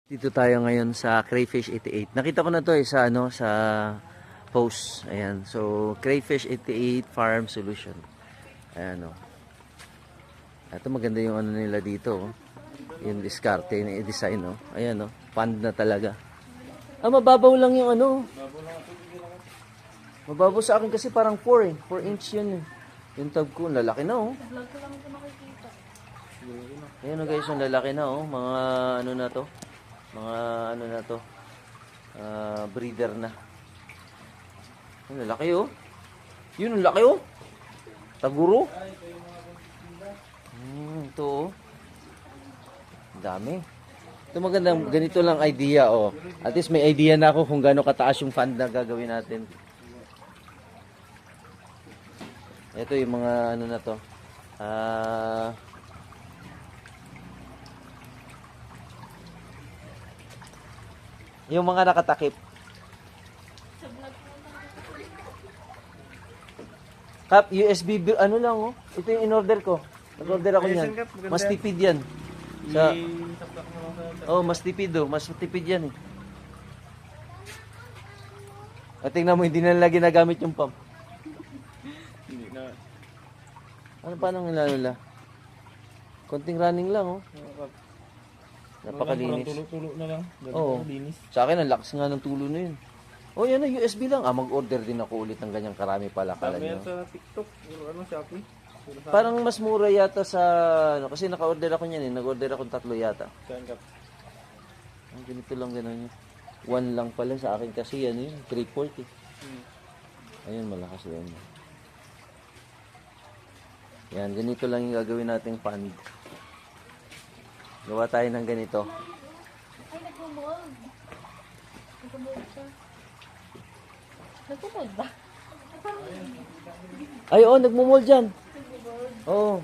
Dito tayo ngayon sa Crayfish 88. Nakita ko na to sa sa post. Ayan. So Crayfish 88 Farm Solution. Ayan Ito maganda yung nila dito. Yung diskarte, yung design Ayan Fund na talaga. Mababaw lang yung Mababaw sa akin kasi parang 4 4 inch yun Yung tab ko, lalaki na Vlog ko lang ito nakikita. Ayan guys, yung lalaki na Mga na to. Mga na to. Breeder na. Ang lalaki Yun ang laki Taguro. Ito Ang dami. Ito magandang ganito lang idea At least may idea na ako kung gaano kataas yung fund na gagawin natin. Ito yung mga na to. Yung mga nakatakip. Kap, USB, lang Ito yung in-order ko. Nag-order ako niyan. Mas tipid yan. Mas tipid Mas tipid yan At tingnan mo, hindi na nila ginagamit yung pump. Hindi na. Ano pa nang nilalala? Konting running lang Napakalinis. Tulo-tulo na lang. Oo. Linis. Sa akin, ang lakas nga ng tulo na yun. Yan USB lang. Mag-order din ako ulit ng ganyang karami pala. Kala Dami nyo. yan sa TikTok. Shopee. Parang mas mura yata sa... kasi naka-order ako niyan Nag-order ako 3 yata. Saan ka? Ganito lang gano'n 1 lang pala sa akin kasi 340. Ayun, malakas din. Yan, ganito lang yung gagawin nating fund. Gawa tayo ng ganito. Ay, nagmumold. Nagmumold siya. Nagmumold ba? Ay, nagmumold dyan. Oo.